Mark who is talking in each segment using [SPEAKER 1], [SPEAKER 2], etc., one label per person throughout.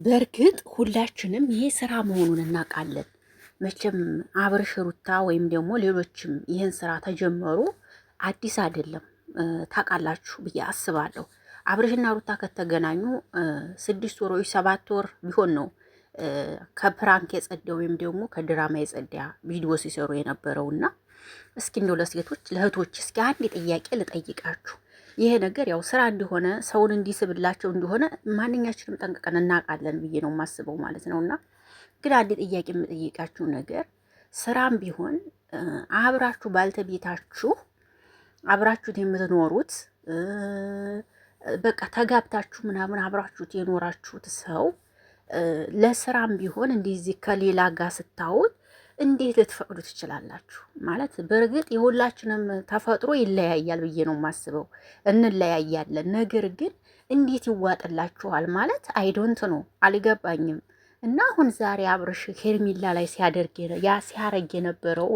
[SPEAKER 1] በእርግጥ ሁላችንም ይሄ ስራ መሆኑን እናውቃለን። መቼም አብርሽ ሩታ ወይም ደግሞ ሌሎችም ይህን ስራ ተጀመሩ አዲስ አይደለም። ታውቃላችሁ ብዬ አስባለሁ። አብርሽና ሩታ ከተገናኙ 6 ወር ወይ 7 ወር ቢሆን ነው ከፕራንክ የጸዳ ወይም ደግሞ ከድራማ የጸዳ ቪዲዮ ሲሰሩ የነበረውና እስኪ እንደው ለሴቶች ለእህቶች እስኪ አንድ ጥያቄ ልጠይቃችሁ። ይሄ ነገር ያው ስራ እንደሆነ ሰውን እንዲስብላቸው እንደሆነ ማንኛችንም ጠንቅቀን እናውቃለን ብዬ ነው የማስበው ማለት ነውና፣ ግን አንድ ጥያቄ የምጠይቃችሁ ነገር ስራም ቢሆን አብራችሁ ባልተቤታችሁ አብራችሁት የምትኖሩት በቃ ተጋብታችሁ ምናምን አብራችሁት የኖራችሁት ሰው ለስራም ቢሆን እንደዚህ ከሌላ ጋር ስታዩት እንዴት ልትፈቅዱ ትችላላችሁ? ማለት በእርግጥ የሁላችንም ተፈጥሮ ይለያያል ብዬ ነው የማስበው፣ እንለያያለን። ነገር ግን እንዴት ይዋጥላችኋል? ማለት አይዶንት ነው አልገባኝም። እና አሁን ዛሬ አብርሽ ሄርሚላ ላይ ሲያረግ የነበረው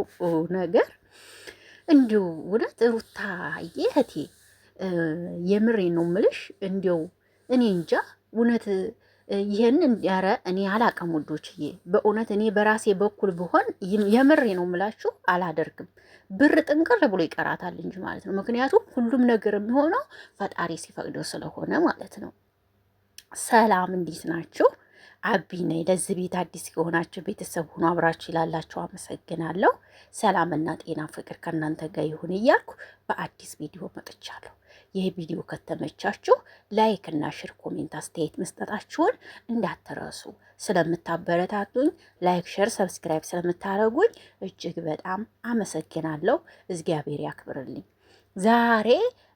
[SPEAKER 1] ነገር እንዲሁ እውነት ሩታዬ እህቴ የምሬ ነው ምልሽ፣ እንዲው እኔ እንጃ እውነት ይሄን እንዲያረ እኔ አላቀም ውዶችዬ፣ በእውነት እኔ በራሴ በኩል ብሆን የምሬ ነው ምላችሁ አላደርግም። ብር ጥንቅር ብሎ ይቀራታል እንጂ ማለት ነው። ምክንያቱም ሁሉም ነገር የሚሆነው ፈጣሪ ሲፈቅደው ስለሆነ ማለት ነው። ሰላም እንዴት ናችሁ? አቢ ነኝ። ለዚህ ቤት አዲስ የሆናችሁ ቤተሰብ ሆኖ አብራችሁ ይላላችሁ አመሰግናለሁ። ሰላምና ጤና ፍቅር ከእናንተ ጋር ይሁን እያልኩ በአዲስ ቪዲዮ መጥቻለሁ። ይህ ቪዲዮ ከተመቻችሁ ላይክ እና ሼር፣ ኮሜንት፣ አስተያየት መስጠታችሁን እንዳትረሱ። ስለምታበረታቱኝ ላይክ፣ ሼር፣ ሰብስክራይብ ስለምታደርጉኝ እጅግ በጣም አመሰግናለሁ። እግዚአብሔር ያክብርልኝ። ዛሬ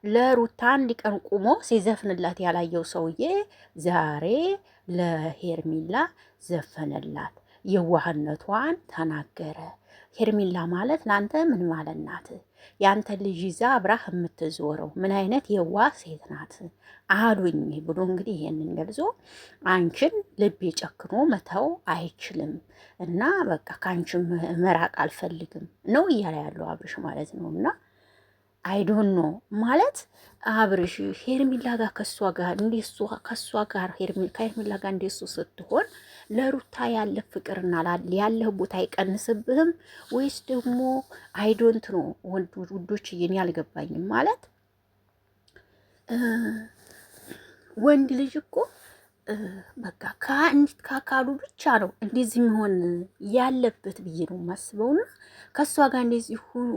[SPEAKER 1] ለሩታ አንድ ቀን ቁሞ ሲዘፍንላት ያላየው ሰውዬ ዛሬ ለሄርሚላ ዘፈነላት። የዋህነቷን ተናገረ። ሄርሚላ ማለት ለአንተ ምን ማለት ናት? ያንተ ልጅ ይዛ አብራህ የምትዞረው ምን አይነት የዋህ ሴት ናት አሉኝ ብሎ እንግዲህ ይሄንን ገልጾ አንቺን ልቤ ጨክኖ መተው አይችልም እና በቃ ከአንቺ መራቅ አልፈልግም ነው እያለ ያለው አብርሽ ማለት ነው። እና አይዶን ነው ማለት አብርሽ ሄርሚላ ጋር ከሷ ጋር ከሄርሚላ ጋር እንደሱ ስትሆን ለሩታ ያለ ፍቅርና ያለ ቦታ አይቀንስብህም ወይስ ደግሞ አይዶንት ነው? ውዶች እየኔ አልገባኝም። ማለት ወንድ ልጅ እኮ በቃ ከአንዲት ካካሉ ብቻ ነው እንደዚህ መሆን ያለበት ብዬ ነው የማስበውና ከሷ ጋር እንደዚህ ሆኖ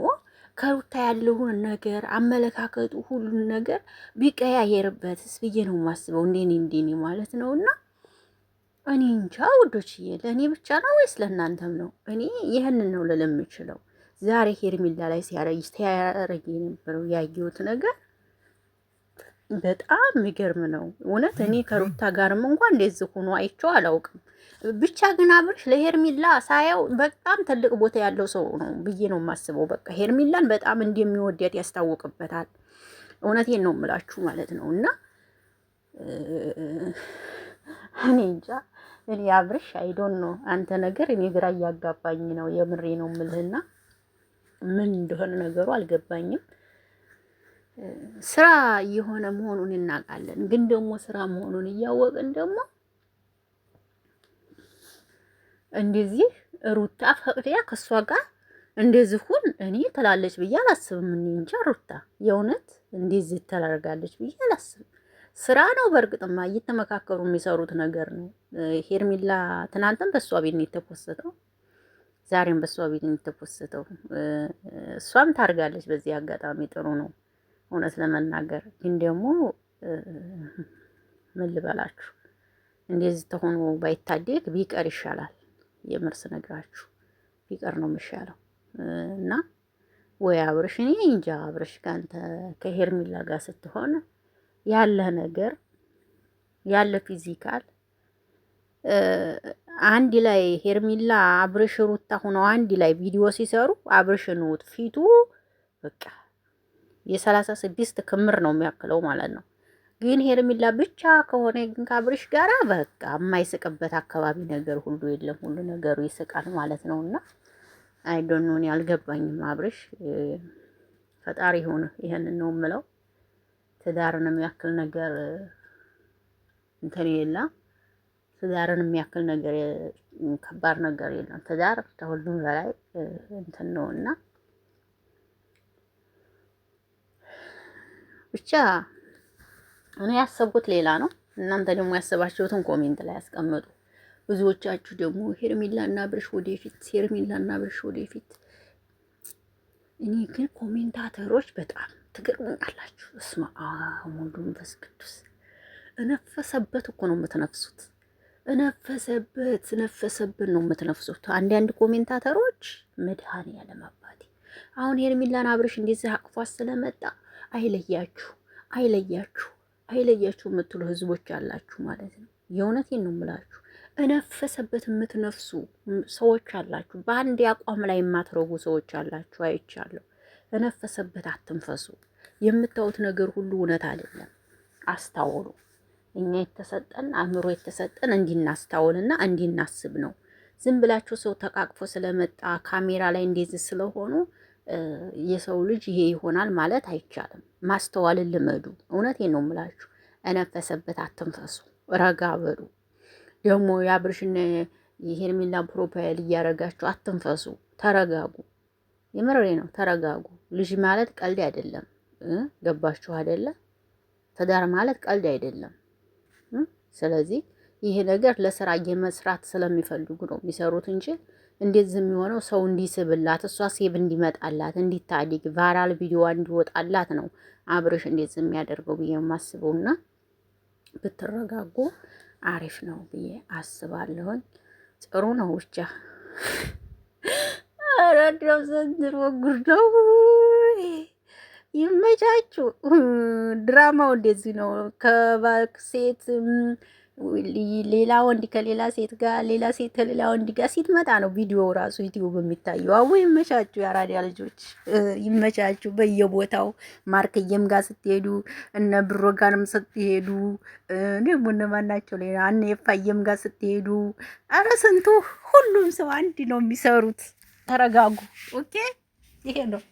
[SPEAKER 1] ከሩታ ያለውን ነገር አመለካከቱ ሁሉን ነገር ቢቀያየርበትስ ብዬ ነው የማስበው። እንዴኔ ማለት ነውና እኔ እንጃ ውዶችዬ፣ ለእኔ ብቻ ነው ወይስ ለእናንተም ነው? እኔ ይህንን ነው ልል የምችለው። ዛሬ ሄርሚላ ላይ ሲያረግ የነበረው ያየሁት ነገር በጣም የሚገርም ነው እውነት። እኔ ከሩታ ጋርም እንኳን እንደዚህ ሆኖ አይቼው አላውቅም። ብቻ ግን አብርሽ ለሄርሚላ ሳየው በጣም ትልቅ ቦታ ያለው ሰው ነው ብዬ ነው የማስበው። በቃ ሄርሚላን በጣም እንደሚወዳት ያስታውቅበታል። እውነቴን ነው የምላችሁ ማለት ነው። እና እኔ እንጃ እኔ አብርሽ አይዶን ነው አንተ ነገር እኔ ግራ እያጋባኝ ነው። የምሬ ነው የምልህና ምን እንደሆነ ነገሩ አልገባኝም። ስራ የሆነ መሆኑን እናውቃለን። ግን ደግሞ ስራ መሆኑን እያወቅን ደግሞ እንደዚህ ሩታ ፈቅዲያ ከሷ ጋር እንደዚህ ሁን እኔ ትላለች ብዬ አላስብም። እኔ እንጃ ሩታ የእውነት እንደዚህ ተላርጋለች ብዬ አላስብም። ስራ ነው በእርግጥማ እየተመካከሩ የሚሰሩት ነገር ነው። ሄርሚላ ትናንትም በሷ ቤት ነው የተፖሰተው፣ ዛሬም በሷ ቤት ነው የተፖሰተው። እሷም ታርጋለች። በዚህ አጋጣሚ ጥሩ ነው እውነት ለመናገር ግን ደግሞ ምን ልበላችሁ እንደዚህ ተሆኖ ባይታደግ ቢቀር ይሻላል። የምርስ ነግራችሁ ቢቀር ነው የሚሻለው። እና ወይ አብርሽ እኔ እንጃ አብርሽ ካንተ ከሄርሚላ ጋር ስትሆን ያለ ነገር ያለ ፊዚካል አንድ ላይ ሄርሚላ አብርሽ ሩታ ሆነው አንድ ላይ ቪዲዮ ሲሰሩ አብርሽ ነው ፊቱ በቃ የ36 ክምር ነው የሚያክለው ማለት ነው። ግን ሄርሚላ ብቻ ከሆነ ግን ከአብርሽ ጋራ በቃ የማይስቅበት አካባቢ ነገር ሁሉ የለም። ሁሉ ነገሩ ይስቃል ማለት ነውና አይዶን ነው ያልገባኝም። አብርሽ ፈጣሪ ሆነ ይሄንን ነው የምለው። ትዳርን የሚያክል ነገር እንትን የለ ትዳርን የሚያክል ነገር ከባድ ነገር የለም። ትዳር ከሁሉም በላይ እንትን ነውና ብቻ እኔ ያሰብኩት ሌላ ነው። እናንተ ደግሞ ያሰባችሁትን ኮሜንት ላይ ያስቀምጡ። ብዙዎቻችሁ ደግሞ ሄርሜላና አብርሽ ወደፊት፣ ሄርሜላና አብርሽ ወደፊት። እኔ ግን ኮሜንታተሮች በጣም ትገርሙኛላችሁ። እስማ ወልድ መንፈስ ቅዱስ እነፈሰበት እኮ ነው የምትነፍሱት። ነፈሰበት ነው የምትነፍሱት። አንዳንድ ኮሜንታተሮች መድኃኔዓለም አባቴ አሁን ሄርሜላና አብርሽ እንደዚህ አቅፏት ስለመጣ አይለያችሁ የምትሉ ህዝቦች አላችሁ ማለት ነው። የእውነቴን ነው የምላችሁ። እነፈሰበት የምትነፍሱ ሰዎች አላችሁ። በአንድ አቋም ላይ የማትረጉ ሰዎች አላችሁ። አይቻለሁ። እነፈሰበት አትንፈሱ። የምታዩት ነገር ሁሉ እውነት አይደለም። አስታውሉ። እኛ የተሰጠን አእምሮ የተሰጠን እንዲናስታውልና እንዲናስብ ነው። ዝም ብላችሁ ሰው ተቃቅፎ ስለመጣ ካሜራ ላይ እንደዚህ ስለሆኑ የሰው ልጅ ይሄ ይሆናል ማለት አይቻልም። ማስተዋልን ልመዱ። እውነቴን ነው የምላችሁ። እነፈሰበት አትንፈሱ። ረጋ በሉ። ደግሞ የአብርሽና የሄርሜላ ፕሮፋይል እያረጋችሁ አትንፈሱ። ተረጋጉ። የምሬ ነው። ተረጋጉ። ልጅ ማለት ቀልድ አይደለም። ገባችሁ አይደለ? ትዳር ማለት ቀልድ አይደለም። ስለዚህ ይሄ ነገር ለስራ የመስራት ስለሚፈልጉ ነው የሚሰሩት እንጂ እንደዚህ የሚሆነው ሰው እንዲስብላት፣ እሷ ሴብ እንዲመጣላት፣ እንዲታድግ፣ ቫይራል ቪዲዮ እንዲወጣላት ነው አብርሽ እንደዚህ የሚያደርገው ብዬ የማስበውና ብትረጋጉ አሪፍ ነው ብዬ አስባለሁኝ። ጥሩ ነው ብቻ። አራዳው ዘንድሮ ጉድ ነው። ይመቻችሁ። ድራማው እንደዚህ ነው። ሴት ሌላ ወንድ ከሌላ ሴት ጋር፣ ሌላ ሴት ከሌላ ወንድ ጋር ሲትመጣ ነው ቪዲዮ ራሱ ዩቲዩብ የሚታየው። አዎ ይመቻችሁ፣ የአራዳ ልጆች ይመቻችሁ። በየቦታው ማርክዬም ጋር ስትሄዱ፣ እነ ብሮ ጋርም ስትሄዱ፣ ደግሞ እነማን ናቸው ሌላ እነ የፋየም ጋር ስትሄዱ፣ አረ ስንቱ ሁሉም ሰው አንድ ነው የሚሰሩት። ተረጋጉ። ኦኬ፣ ይሄ ነው።